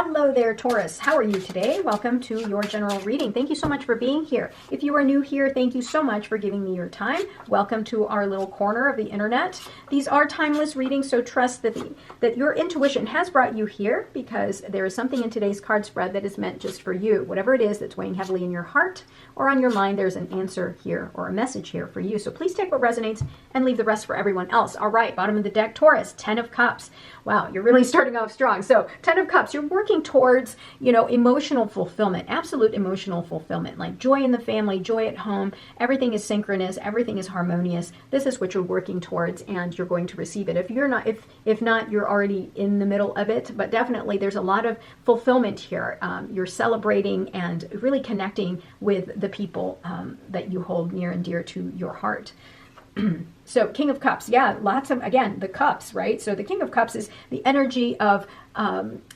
Hello there, Taurus. How are you today? Welcome to your general reading. Thank you so much for being here. If you are new here, thank you so much for giving me your time. Welcome to our little corner of the internet. These are timeless readings, so trust that your intuition has brought you here because there is something in today's card spread that is meant just for you. Whatever it is that's weighing heavily in your heart or on your mind, there's an answer here or a message here for you. So please take what resonates and leave the rest for everyone else. All right, bottom of the deck, Taurus, 10 of Cups. Wow, you're really starting off strong. So 10 of Cups, you're working towards, emotional fulfillment, absolute emotional fulfillment, like joy in the family, joy at home. Everything is synchronous. Everything is harmonious. This is what you're working towards, and you're going to receive it. If you're not, if not, you're already in the middle of it, but definitely there's a lot of fulfillment here. You're celebrating and really connecting with the people that you hold near and dear to your heart. So King of Cups, yeah, lots of, again, the cups, right? So the King of Cups is the energy of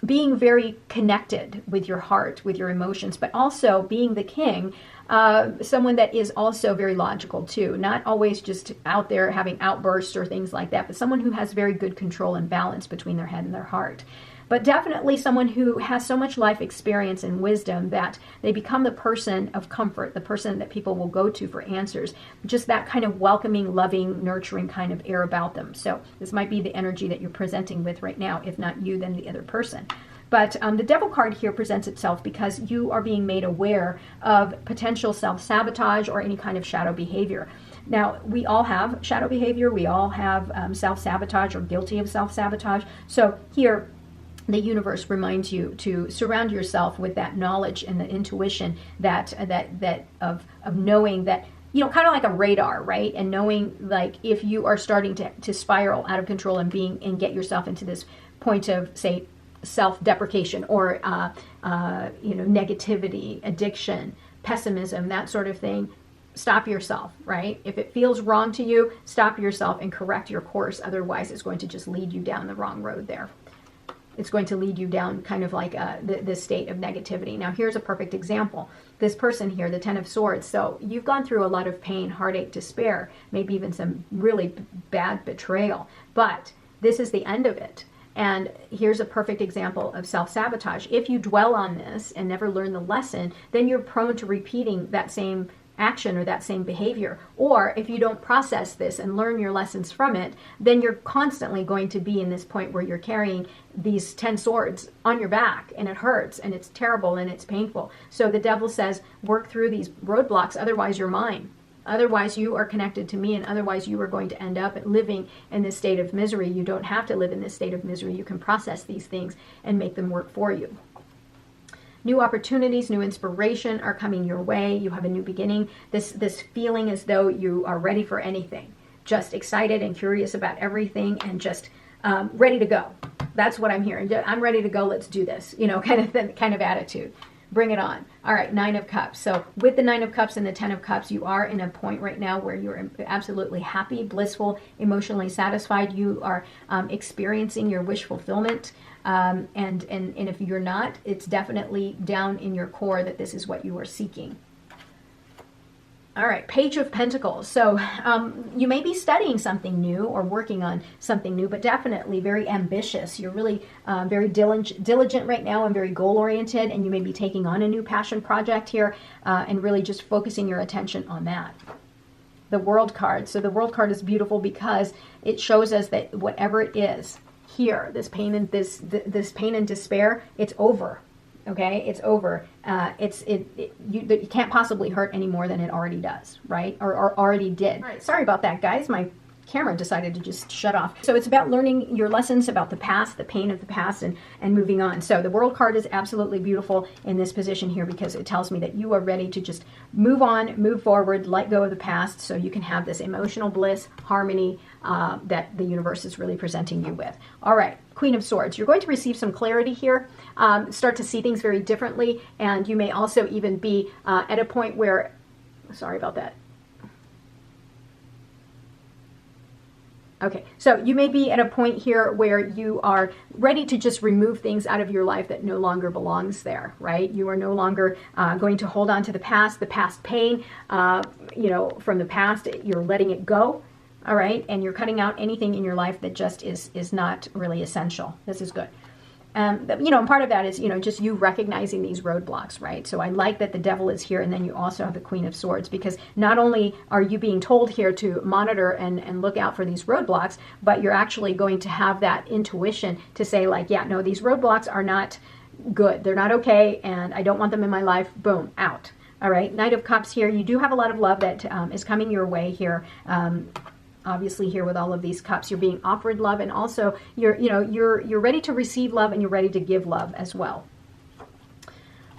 being very connected with your heart, with your emotions, but also being the king, someone that is also very logical too, not always just out there having outbursts or things like that, but someone who has very good control and balance between their head and their heart. But definitely someone who has so much life experience and wisdom that they become the person of comfort, the person that people will go to for answers. Just that kind of welcoming, loving, nurturing kind of air about them. So this might be the energy that you're presenting with right now. If not you, then the other person. But the Devil card here presents itself because you are being made aware of potential self-sabotage or any kind of shadow behavior. Now, we all have shadow behavior. We all have self-sabotage or guilty of self-sabotage. So here, the universe reminds you to surround yourself with that knowledge and the intuition that of knowing that, kind of like a radar, right? And knowing, like, if you are starting to spiral out of control and get yourself into this point of, say, self-deprecation or negativity, addiction, pessimism, that sort of thing. Stop yourself, right? If it feels wrong to you, stop yourself and correct your course. Otherwise, it's going to just lead you down the wrong road there. It's going to lead you down kind of like this state of negativity. Now, here's a perfect example. This person here, the 10 of Swords. So you've gone through a lot of pain, heartache, despair, maybe even some really bad betrayal. But this is the end of it. And here's a perfect example of self-sabotage. If you dwell on this and never learn the lesson, then you're prone to repeating that same action or that same behavior. Or if you don't process this and learn your lessons from it, then you're constantly going to be in this point where you're carrying these 10 swords on your back, and it hurts and it's terrible and it's painful. So the devil says, work through these roadblocks, otherwise you're mine. Otherwise you are connected to me, and otherwise you are going to end up living in this state of misery. You don't have to live in this state of misery. You can process these things and make them work for you. New opportunities, new inspiration are coming your way. You have a new beginning. This feeling as though you are ready for anything. Just excited and curious about everything and just ready to go. That's what I'm hearing. I'm ready to go. Let's do this. Kind of attitude. Bring it on. All right, 9 of Cups. So with the 9 of Cups and the 10 of Cups, you are in a point right now where you're absolutely happy, blissful, emotionally satisfied. You are experiencing your wish fulfillment. And if you're not, it's definitely down in your core that this is what you are seeking. All right, Page of Pentacles. So you may be studying something new or working on something new, but definitely very ambitious. You're really very diligent right now and very goal-oriented, and you may be taking on a new passion project here and really just focusing your attention on that. The World card. So the World card is beautiful because it shows us that whatever it is here, this pain and this pain and despair, it's over. Okay, it's over. You can't possibly hurt any more than it already does, right? Or already did. Right. Sorry about that, guys. My camera decided to just shut off. So it's about learning your lessons about the past, the pain of the past, and moving on. So the World card is absolutely beautiful in this position here because it tells me that you are ready to just move on, move forward, let go of the past so you can have this emotional bliss, harmony that the universe is really presenting you with. All right, Queen of Swords. You're going to receive some clarity here, start to see things very differently, and you may also even be at a point where, sorry about that. Okay, so you may be at a point here where you are ready to just remove things out of your life that no longer belongs there, right? You are no longer going to hold on to the past pain, from the past. You're letting it go, all right? And you're cutting out anything in your life that just is not really essential. This is good. And part of that is, just you recognizing these roadblocks, right? So I like that the devil is here, and then you also have the Queen of Swords, because not only are you being told here to monitor and look out for these roadblocks, but you're actually going to have that intuition to say, like, yeah, no, these roadblocks are not good. They're not okay, and I don't want them in my life. Boom, out. All right, Knight of Cups here. You do have a lot of love that is coming your way here. Obviously here with all of these cups, you're being offered love, and also you're ready to receive love, and you're ready to give love as well.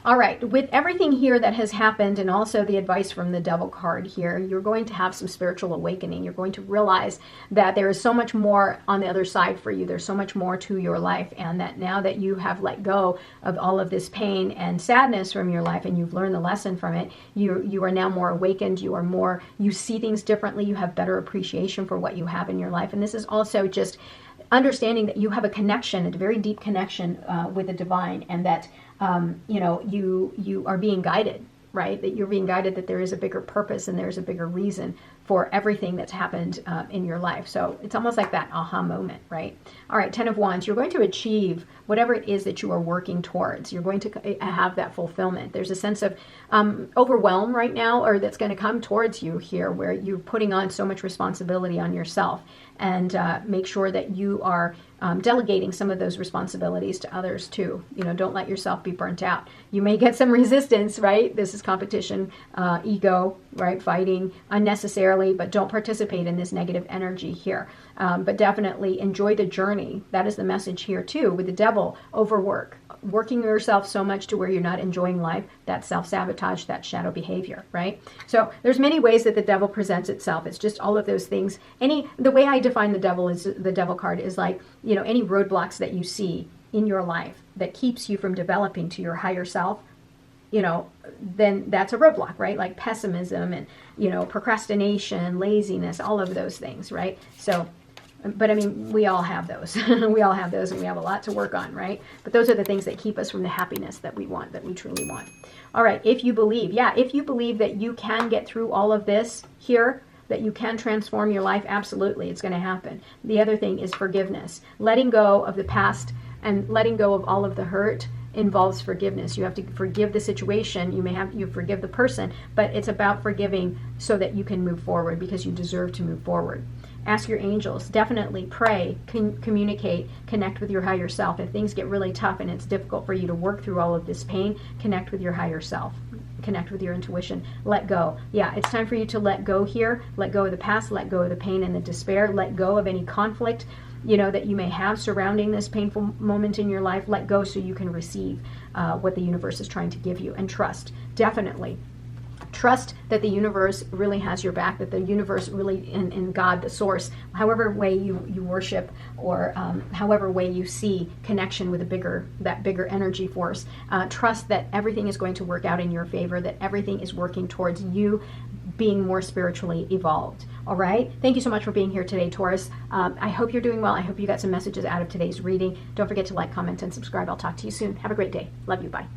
All right, with everything here that has happened, and also the advice from the Devil card here, you're going to have some spiritual awakening. You're going to realize that there is so much more on the other side for you. There's so much more to your life, and that now that you have let go of all of this pain and sadness from your life, and you've learned the lesson from it, you are now more awakened. You see things differently. You have better appreciation for what you have in your life. And this is also just understanding that you have a connection, a very deep connection with the divine, and that you are being guided, right? That you're being guided, that there is a bigger purpose and there's a bigger reason for everything that's happened in your life. So it's almost like that aha moment, right? All right, 10 of Wands, you're going to achieve whatever it is that you are working towards. You're going to have that fulfillment. There's a sense of overwhelm right now, or that's going to come towards you here, where you're putting on so much responsibility on yourself, and make sure that you are delegating some of those responsibilities to others too. Don't let yourself be burnt out. You may get some resistance, right? This is competition, ego, right? Fighting unnecessarily, but don't participate in this negative energy here. But definitely enjoy the journey. That is the message here too. With the devil, overwork. Working yourself so much to where you're not enjoying life, that's self-sabotage, that's shadow behavior, right? So there's many ways that the devil presents itself. It's just all of those things. The way I define the devil is, the devil card is like, any roadblocks that you see in your life that keeps you from developing to your higher self, then that's a roadblock, right? Like pessimism and, procrastination, laziness, all of those things, right? So, but I mean, we all have those. We all have those, and we have a lot to work on, right? But those are the things that keep us from the happiness that we want, that we truly want. All right, if you believe that you can get through all of this here, that you can transform your life, absolutely, it's going to happen. The other thing is forgiveness. Letting go of the past and letting go of all of the hurt involves forgiveness. You have to forgive the situation. You forgive the person, but it's about forgiving so that you can move forward, because you deserve to move forward. Ask your angels. Definitely pray, communicate, connect with your higher self. If things get really tough and it's difficult for you to work through all of this pain, connect with your higher self. Connect with your intuition. Let go. Yeah, it's time for you to let go here. Let go of the past. Let go of the pain and the despair. Let go of any conflict, that you may have surrounding this painful moment in your life. Let go so you can receive what the universe is trying to give you. And trust. Definitely. Trust that the universe really has your back, that the universe really, in God, the source, however way you worship, or however way you see connection with that bigger energy force, trust that everything is going to work out in your favor, that everything is working towards you being more spiritually evolved. All right? Thank you so much for being here today, Taurus. I hope you're doing well. I hope you got some messages out of today's reading. Don't forget to like, comment, and subscribe. I'll talk to you soon. Have a great day. Love you. Bye.